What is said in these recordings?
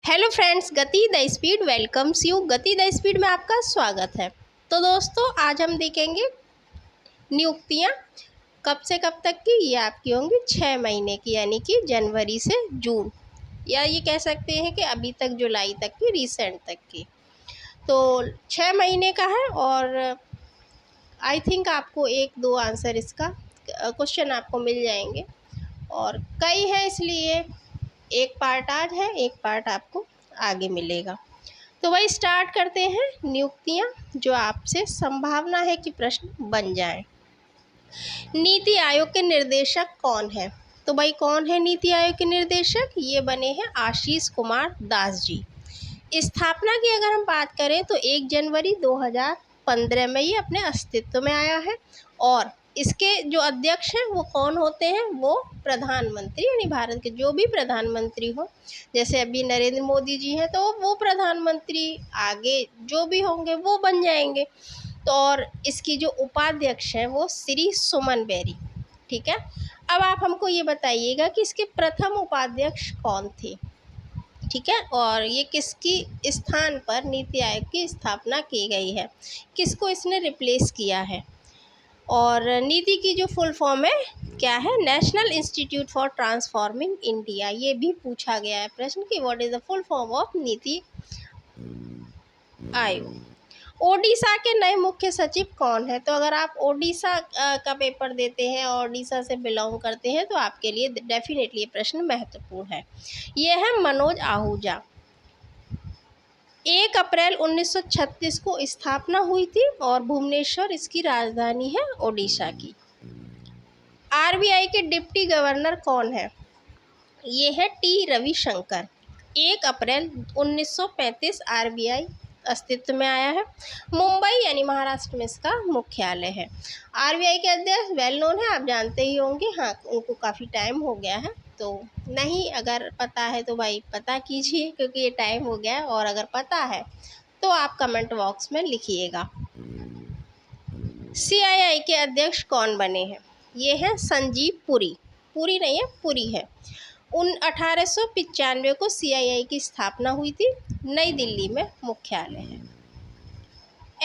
Hello friends, गति the speed welcomes you. गति the speed में आपका स्वागत है। तो दोस्तों, आज हम देखेंगे नियुक्तियां कब से कब तक की। ये आपकी होंगी 6 महीने की, यानी कि जनवरी से जून, या ये कह सकते हैं कि अभी तक जुलाई तक की, रिसेंट तक की। तो 6 महीने का है और आई थिंक आपको 1-2 आंसर इसका क्वेश्चन आपको मिल जाएंगे, और कई है इसलिए एक पार्ट आज है, एक पार्ट आपको आगे मिलेगा। तो वही स्टार्ट करते हैं। नियुक्तियां जो आपसे संभावना है कि प्रश्न बन जाएं। नीति आयोग के निर्देशक कौन है? तो भाई, कौन है नीति आयोग के निर्देशक? ये बने हैं आशीष कुमार दास जी। स्थापना की अगर हम बात करें तो 1 जनवरी 2015 में ये अपने अस्तित्व में आया है, और इसके जो अध्यक्ष हैं वो कौन होते हैं? वो प्रधानमंत्री, यानी भारत के जो भी प्रधानमंत्री हो, जैसे अभी नरेंद्र मोदी जी हैं तो वो प्रधानमंत्री, आगे जो भी होंगे वो बन जाएंगे। तो और इसकी जो उपाध्यक्ष हैं वो श्री सुमन बेरी। ठीक है, अब आप हमको ये बताइएगा कि इसके प्रथम उपाध्यक्ष कौन थे। ठीक है, और ये किसकी स्थान पर नीति आयोग की स्थापना की गई है, किसको इसने रिप्लेस किया है। और नीति की जो फुल फॉर्म है क्या है? National institute for transforming India. ये भी पूछा गया है प्रश्न कि what is the full form of NITI Aayog. Odisha के नए मुख्य सचिव कौन है? तो अगर आप ओडिशा का पेपर देते हैं और ओडिशा से बिलोंग करते हैं तो आपके लिए डेफिनेटली ये प्रश्न महत्वपूर्ण है। ये है मनोज आहूजा। 1 अप्रैल 1936 को स्थापना हुई थी और भुवनेश्वर इसकी राजधानी है ओडिशा की। आरबीआई के डिप्टी गवर्नर कौन है? ये है टी रविशंकर। 1 अप्रैल 1935 आरबीआई अस्तित्व में आया है। मुंबई यानी महाराष्ट्र में इसका मुख्यालय है। आरबीआई के अध्यक्ष वेल नोन है, आप जानते ही होंगे। हाँ, उनको काफ़ी टाइम हो गया है, तो नहीं अगर पता है तो भाई पता कीजिए, क्योंकि ये टाइम हो गया है। और अगर पता है तो आप कमेंट बॉक्स में लिखिएगा। सीआईआई के अध्यक्ष कौन बने हैं? ये हैं संजीव पुरी। पुरी नहीं है, पुरी है। 1895 को सीआईआई की स्थापना हुई थी। नई दिल्ली में मुख्यालय है।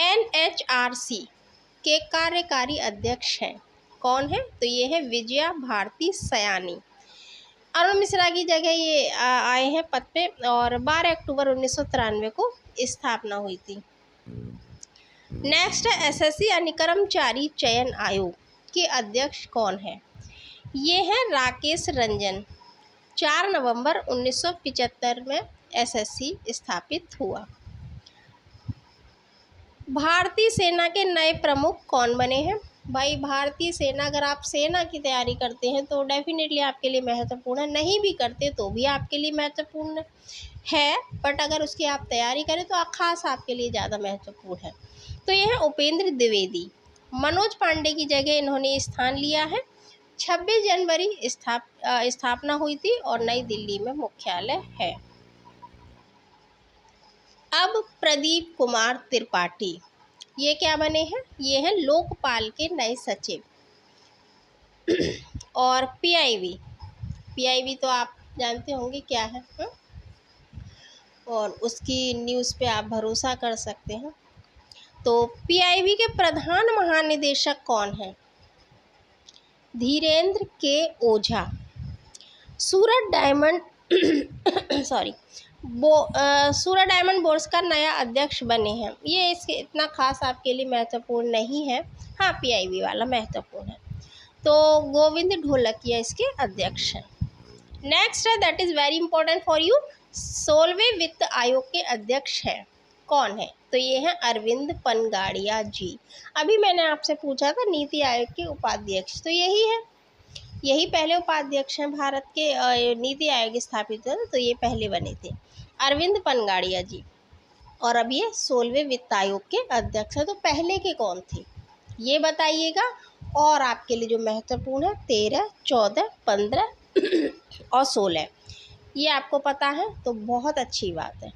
एनएचआरसी के कार्यकारी अध्यक्ष हैं कौन है? तो ये है विजया भारती सयानी। अरुण मिश्रा की जगह ये आए हैं पद पे, और 12 अक्टूबर 1993 को स्थापना हुई थी। नेक्स्ट है एसएससी यानी कर्मचारी चयन आयोग के अध्यक्ष कौन है? ये है राकेश रंजन। 4 नवंबर 1975 में एसएससी स्थापित हुआ। भारतीय सेना के नए प्रमुख कौन बने हैं? भाई, भारतीय सेना, अगर आप सेना की तैयारी करते हैं तो डेफिनेटली आपके लिए महत्वपूर्ण है, नहीं भी करते तो भी आपके लिए महत्वपूर्ण है, बट अगर उसकी आप तैयारी करें तो खास आपके लिए ज़्यादा महत्वपूर्ण है। तो यह है उपेंद्र द्विवेदी। मनोज पांडे की जगह इन्होंने स्थान लिया है। 26 जनवरी स्थापना हुई थी और नई दिल्ली में मुख्यालय है। अब प्रदीप कुमार त्रिपाठी, ये क्या बने हैं? ये हैं लोकपाल के नए सचिव। और पीआईबी तो आप जानते होंगे क्या है, और उसकी न्यूज़ पे आप भरोसा कर सकते हैं। तो पीआईबी के प्रधान महानिदेशक कौन हैं? धीरेन्द्र के ओझा। सूरत डायमंड सूरत डायमंड बोर्ड्स का नया अध्यक्ष बने हैं। ये इसके इतना खास आपके लिए महत्वपूर्ण नहीं है। हाँ, पीआईबी वाला महत्वपूर्ण है। तो गोविंद ढोलकिया इसके अध्यक्ष हैं। नेक्स्ट है, that is very important for you, 16वें वित्त आयोग के अध्यक्ष हैं कौन है? तो ये हैं अरविंद पनगाड़िया जी। अभी मैंने आपसे पूछा था नीति आयोग के उपाध्यक्ष, तो यही है, यही पहले उपाध्यक्ष हैं भारत के। नीति आयोग स्थापित हुआ तो ये पहले बने थे, अरविंद पनगाड़िया जी। और अब ये 16वें वित्त आयोग के अध्यक्ष हैं। तो पहले के कौन थे ये बताइएगा। और आपके लिए जो महत्वपूर्ण है 13, 14, 15 और 16, ये आपको पता है तो बहुत अच्छी बात है।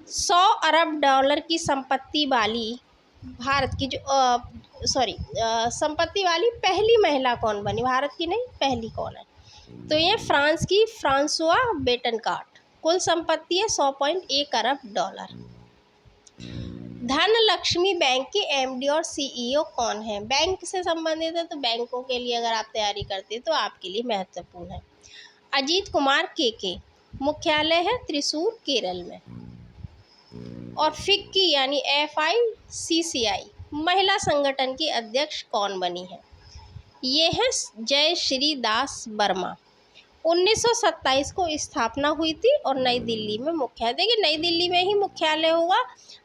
100 अरब डॉलर की संपत्ति वाली भारत की संपत्ति वाली पहली महिला कौन बनी? भारत की नहीं, पहली कौन है? तो ये फ्रांस की फ्रांसुआ बेटनकाट। कुल संपत्ति है $100.1 अरब। धनलक्ष्मी बैंक के एमडी और सीईओ कौन है? बैंक से संबंधित है तो बैंकों के लिए अगर आप तैयारी करते हैं तो आपके लिए महत्वपूर्ण है। अजीत कुमार के मुख्यालय है त्रिशूर, केरल में। और फिक्की यानी FICCI महिला संगठन की अध्यक्ष कौन बनी है? ये है जयश्री दास वर्मा। 1927 को स्थापना हुई थी और नई दिल्ली में मुख्यालय। देखिए नई दिल्ली में ही मुख्यालय होगा,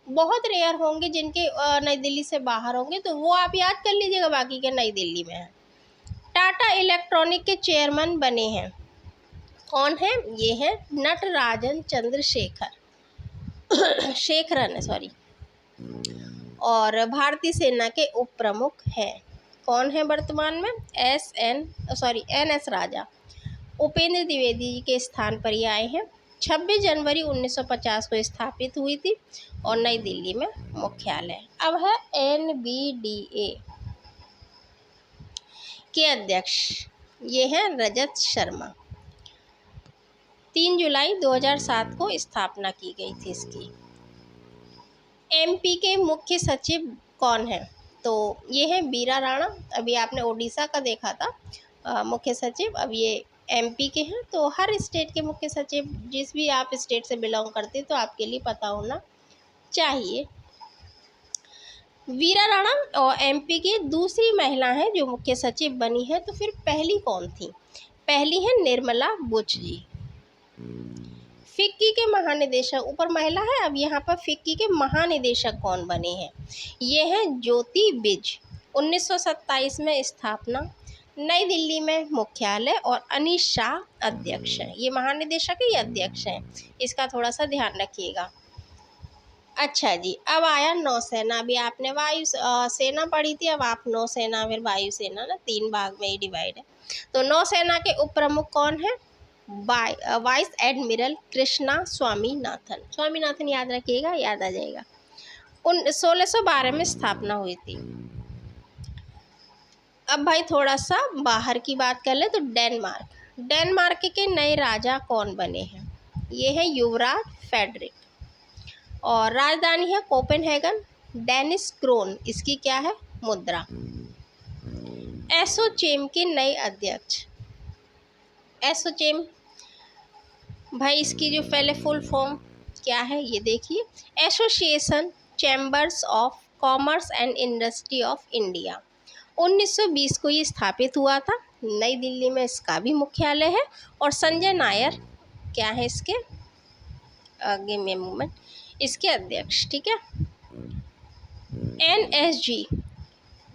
बहुत रेयर होंगे जिनके नई दिल्ली से बाहर होंगे, तो वो आप याद कर लीजिएगा, बाकी के नई दिल्ली में है। टाटा इलेक्ट्रॉनिक के चेयरमैन बने हैं, कौन है? ये है नटराजन शेखरन है, सॉरी। और भारतीय सेना के उप प्रमुख हैं, कौन है वर्तमान में? NS राजा। उपेंद्र द्विवेदी जी के स्थान पर ये आए हैं। 26 जनवरी 1950 को स्थापित हुई थी और नई दिल्ली में मुख्यालय। अब है NBDA के अध्यक्ष, ये हैं रजत शर्मा। 3 जुलाई 2007 को स्थापना की गई थी इसकी। MP के मुख्य सचिव कौन है? तो ये है बीरा राणा। अभी आपने ओडिशा का देखा था मुख्य सचिव, अब ये MP के हैं। तो हर स्टेट के मुख्य सचिव, जिस भी आप स्टेट से बिलोंग करते तो आपके लिए पता होना चाहिए। वीरा राणा और MP की दूसरी महिला है जो मुख्य सचिव बनी है। तो फिर पहली कौन थी? पहली है निर्मला बुच जी। फिक्की के महानिदेशक, ऊपर महिला है, अब यहाँ पर फिक्की के महानिदेशक कौन बने हैं? ये हैं ज्योति बिज। 1927 में स्थापना, नई दिल्ली में मुख्यालय और अनीश शाह अध्यक्ष हैं। ये महानिदेशक है, ये अध्यक्ष हैं, इसका थोड़ा सा ध्यान रखिएगा। अच्छा जी, अब आया नौसेना। अभी आपने वायु सेना पढ़ी थी, अब आप नौसेना फिर वायुसेना ना, 3 भाग में ही डिवाइड है। तो नौसेना के उप प्रमुख कौन है? वाइस एडमिरल कृष्णा स्वामीनाथन याद रखिएगा, याद आ जाएगा। 1612 में स्थापना हुई थी। अब भाई थोड़ा सा बाहर की बात कर ले तो डेनमार्क के नए राजा कौन बने हैं? ये है युवराज फेडरिक। और राजधानी है कोपेनहेगन। डेनिस क्रोन इसकी क्या है? मुद्रा। एसोचेम के नए अध्यक्ष, एसोचेम भाई इसकी जो पहले फुल फॉर्म क्या है ये देखिए, association chambers of commerce and industry of India. 1920 को ये स्थापित हुआ था, नई दिल्ली में इसका भी मुख्यालय है। और संजय नायर क्या है इसके आगे में मूवमेंट, इसके अध्यक्ष, ठीक है। NSG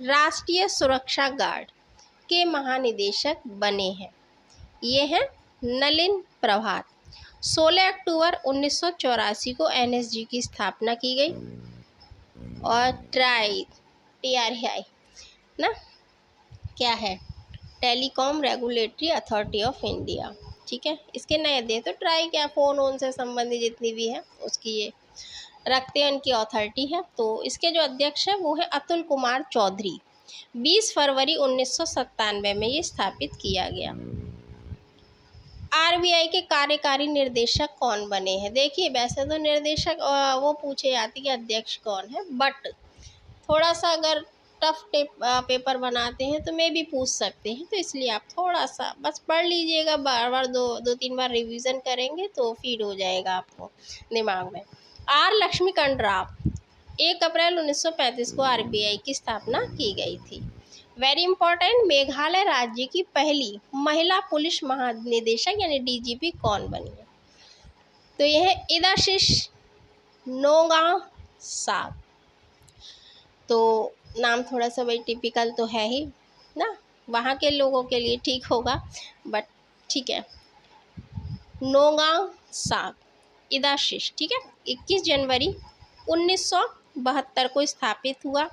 राष्ट्रीय सुरक्षा गार्ड के महानिदेशक बने हैं, ये हैं नलिन प्रभात। 16 अक्टूबर 1984 को NSG की स्थापना की गई। और TRAI ना क्या है? Telecom regulatory authority of India, ठीक है। इसके नए दे तो ट्राई क्या, फ़ोन ओन से संबंधित जितनी भी है उसकी ये रखते हैं, उनकी अथॉरिटी है। तो इसके जो अध्यक्ष हैं वो है अतुल कुमार चौधरी। 20 फरवरी 1997 में ये स्थापित किया गया। RBI के कार्यकारी निर्देशक कौन बने हैं? देखिए वैसे तो निर्देशक वो पूछे जाती कि अध्यक्ष कौन है, बट थोड़ा सा अगर टफ पेपर बनाते हैं तो मैं भी पूछ सकते हैं, तो इसलिए आप थोड़ा सा बस पढ़ लीजिएगा, बार बार दो तीन बार रिवीजन करेंगे तो फीड हो जाएगा आपको दिमाग में। R लक्ष्मीकांत राव। 1 अप्रैल 1935 को RBI की स्थापना की गई थी। वेरी इंपॉर्टेंट, मेघालय राज्य की पहली महिला पुलिस महानिदेशक यानी DGP कौन बनी है? तो यह है इदाशीष नोगांव साहब। तो नाम थोड़ा सा भाई टिपिकल तो है ही ना, वहाँ के लोगों के लिए ठीक होगा, बट ठीक है। नोगांव साहब इदाशीष, ठीक है। 21 जनवरी 1972 को स्थापित हुआ।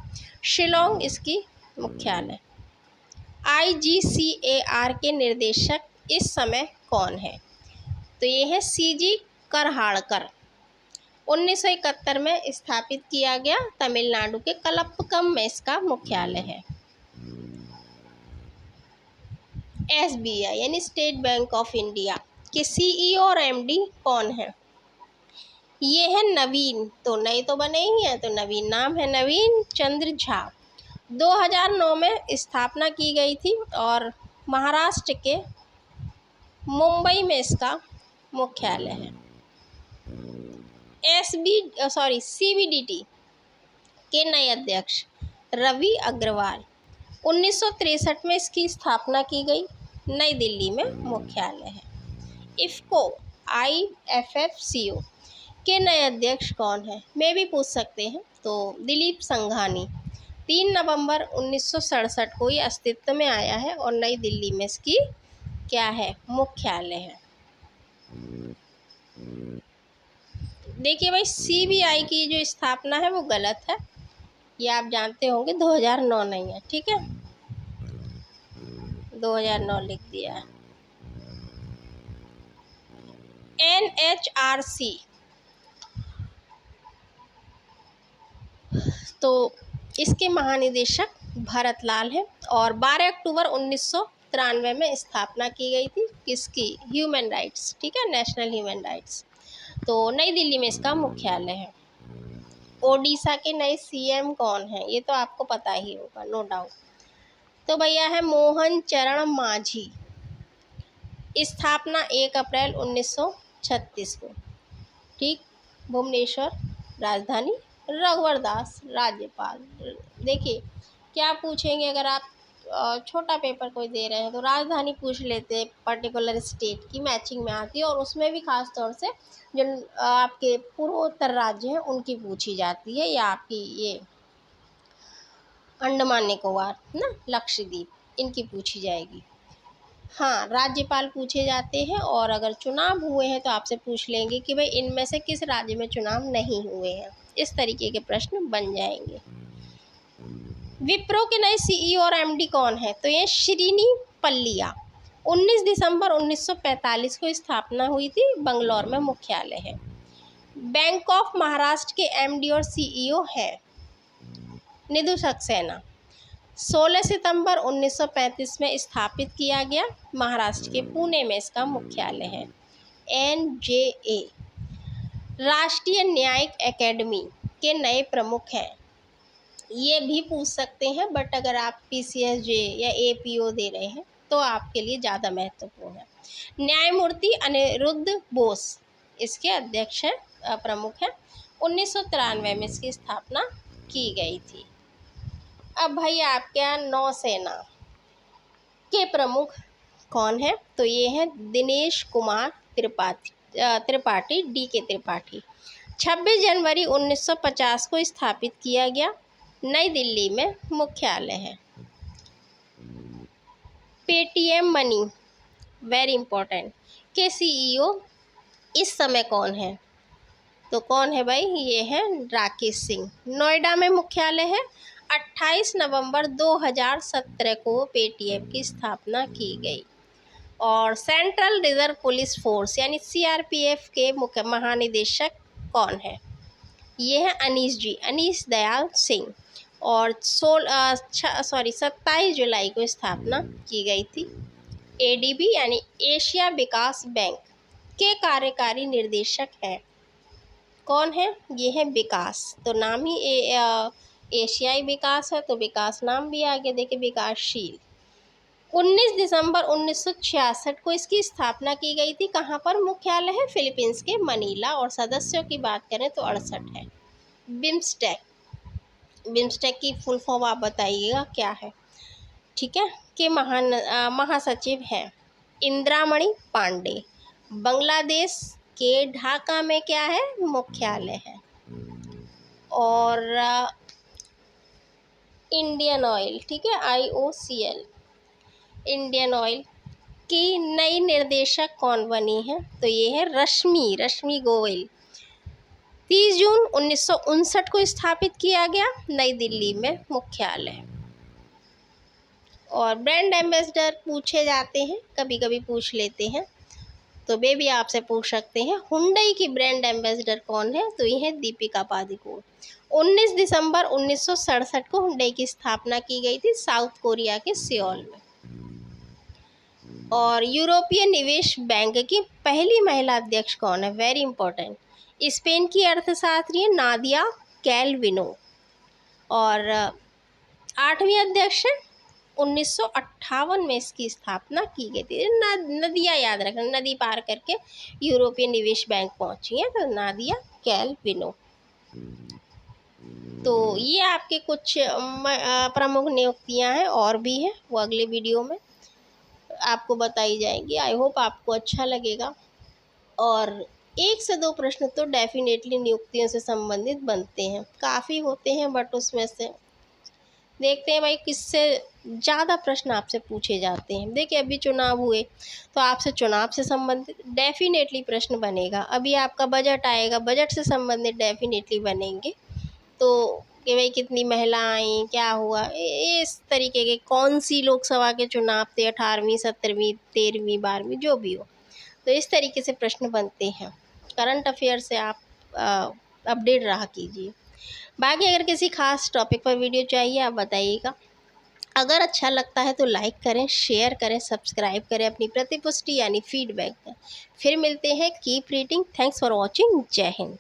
शिलोंग इसकी मुख्यालय। IGCAR के निर्देशक इस समय कौन है? तो ये है CG करहाड़कर। 1971 में स्थापित किया गया, तमिलनाडु के कलपक्कम में इसका मुख्यालय है। SBI यानी स्टेट बैंक ऑफ इंडिया कि सीईओ और एमडी कौन है। ये है नवीन, तो नए तो बने ही हैं, तो नवीन नाम है नवीन चंद्र झा। 2009 में स्थापना की गई थी और महाराष्ट्र के मुंबई में इसका मुख्यालय है। सीबीडीटी के नए अध्यक्ष रवि अग्रवाल। 1963 में इसकी स्थापना की गई, नई दिल्ली में मुख्यालय है। इफ़को IFFCO के नए अध्यक्ष कौन है, में भी पूछ सकते हैं, तो दिलीप संघानी। 3 नवंबर 1967 को ये अस्तित्व में आया है और नई दिल्ली में इसकी क्या है, मुख्यालय है। देखिए भाई, CBI की जो स्थापना है वो गलत है, ये आप जानते होंगे, 2009 नहीं है, ठीक है, 2009 लिख दिया है। NHRC तो इसके महानिदेशक भरत लाल है और 12 अक्टूबर 1993 में स्थापना की गई थी किसकी, ह्यूमन राइट्स, ठीक है, नेशनल ह्यूमन राइट्स। तो नई दिल्ली में इसका मुख्यालय है। ओडिशा के नए CM कौन है, ये तो आपको पता ही होगा, नो डाउट। तो भैया है मोहन चरण मांझी। स्थापना 1 अप्रैल 1936 को, ठीक, भुवनेश्वर राजधानी, रघुवर दास राज्यपाल। देखिए क्या पूछेंगे, अगर आप छोटा पेपर कोई दे रहे हैं तो राजधानी पूछ लेते हैं, पर्टिकुलर स्टेट की मैचिंग में आती है, और उसमें भी खास तौर से जो आपके पूर्वोत्तर राज्य हैं उनकी पूछी जाती है, या आपकी ये अंडमान निकोबार ना, लक्षद्वीप, इनकी पूछी जाएगी। हाँ, राज्यपाल पूछे जाते हैं, और अगर चुनाव हुए हैं तो आपसे पूछ लेंगे कि भाई इनमें से किस राज्य में चुनाव नहीं हुए हैं, इस तरीके के प्रश्न बन जाएंगे। विप्रो के नए CEO और MD कौन है, तो ये श्रीनी पल्लिया। 19 दिसंबर 1945 को स्थापना हुई थी, बंगलौर में मुख्यालय है। बैंक ऑफ महाराष्ट्र के MD और CEO है निधु सक्सेना। 16 सितंबर 1935 में स्थापित किया गया, महाराष्ट्र के पुणे में इसका मुख्यालय है। NJA राष्ट्रीय न्यायिक एकेडमी के नए प्रमुख हैं, ये भी पूछ सकते हैं, बट अगर आप PCSJ या APO दे रहे हैं तो आपके लिए ज़्यादा महत्वपूर्ण है। न्यायमूर्ति अनिरुद्ध बोस इसके अध्यक्ष हैं, प्रमुख हैं। 1993 में इसकी स्थापना की गई थी। अब भाई आपके यहाँ नौसेना के प्रमुख कौन है, तो ये हैं दिनेश कुमार त्रिपाठी DK त्रिपाठी। 26 जनवरी 1950 को स्थापित किया गया, नई दिल्ली में मुख्यालय है। पेटीएम मनी, वेरी इंपॉर्टेंट, के CEO इस समय कौन है, तो कौन है भाई, ये है राकेश सिंह। नोएडा में मुख्यालय है। 28 नवंबर 2017 को पेटीएम की स्थापना की गई। और सेंट्रल रिजर्व पुलिस फोर्स यानी CRPF के मुख्य महानिदेशक कौन है, ये है अनीश दयाल सिंह। और 27 जुलाई को स्थापना की गई थी। ADB यानी एशिया विकास बैंक के कार्यकारी निर्देशक हैं, कौन है, ये है विकास, तो नाम ही एशियाई विकास है, तो विकास नाम भी आगे देखिए, विकासशील। 19 दिसंबर 1966 को इसकी स्थापना की गई थी, कहाँ पर, मुख्यालय है फिलीपींस के मनीला, और सदस्यों की बात करें तो 68 है। बिम्स्टेक की फुल फॉर्म आप बताइएगा क्या है, ठीक है, के महासचिव हैं इंदिरामणि पांडे। बांग्लादेश के ढाका में क्या है, मुख्यालय है। और इंडियन ऑयल, ठीक है, IOCL, इंडियन ऑयल की नई निर्देशक कौन बनी है, तो ये है रश्मि गोयल। 30 जून 1959 को स्थापित किया गया, नई दिल्ली में मुख्यालय। और ब्रांड एम्बेसडर पूछे जाते हैं, कभी कभी पूछ लेते हैं, तो वे भी आपसे पूछ सकते हैं, हुंडई की ब्रांड एम्बेसडर कौन है, तो ये है दीपिका पादुकोण। 19 दिसंबर 1967 को हुंडई की स्थापना की गई थी, साउथ कोरिया के सियोल में। और यूरोपीय निवेश बैंक की पहली महिला अध्यक्ष कौन है? Very important. स्पेन की अर्थशास्त्री नादिया कैलविनो। और 8वीं अध्यक्ष है 1958 में इसकी स्थापना की गई थी। नदियाँ याद रखना, नदी पार करके यूरोपीय निवेश बैंक पहुंची हैं, तो नादिया कैलविनो। तो ये आपके कुछ प्रमुख नियुक्तियां हैं, और भी हैं, वो अगले वीडियो में आपको बताई जाएंगी। आई होप आपको अच्छा लगेगा। और 1 से 2 प्रश्न तो डेफिनेटली नियुक्तियों से संबंधित बनते हैं, काफ़ी होते हैं बट उसमें से देखते हैं भाई किससे ज़्यादा प्रश्न आपसे पूछे जाते हैं। देखिए अभी चुनाव हुए तो आपसे चुनाव से संबंधित डेफिनेटली प्रश्न बनेगा। अभी आपका बजट आएगा, बजट से संबंधित डेफिनेटली बनेंगे। तो कि भाई कितनी महिलाएं आई, क्या हुआ, इस तरीके के, कौन सी लोकसभा के चुनाव थे, 18वीं 17वीं 13वीं 12वीं, जो भी हो, तो इस तरीके से प्रश्न बनते हैं। करंट अफेयर से आप अपडेट रहा कीजिए। बाकी अगर किसी खास टॉपिक पर वीडियो चाहिए आप बताइएगा। अगर अच्छा लगता है तो लाइक करें, शेयर करें, सब्सक्राइब करें, अपनी प्रतिपुष्टि यानी फीडबैक दें। फिर मिलते हैं। Keep reading. Thanks for watching. जय हिंद।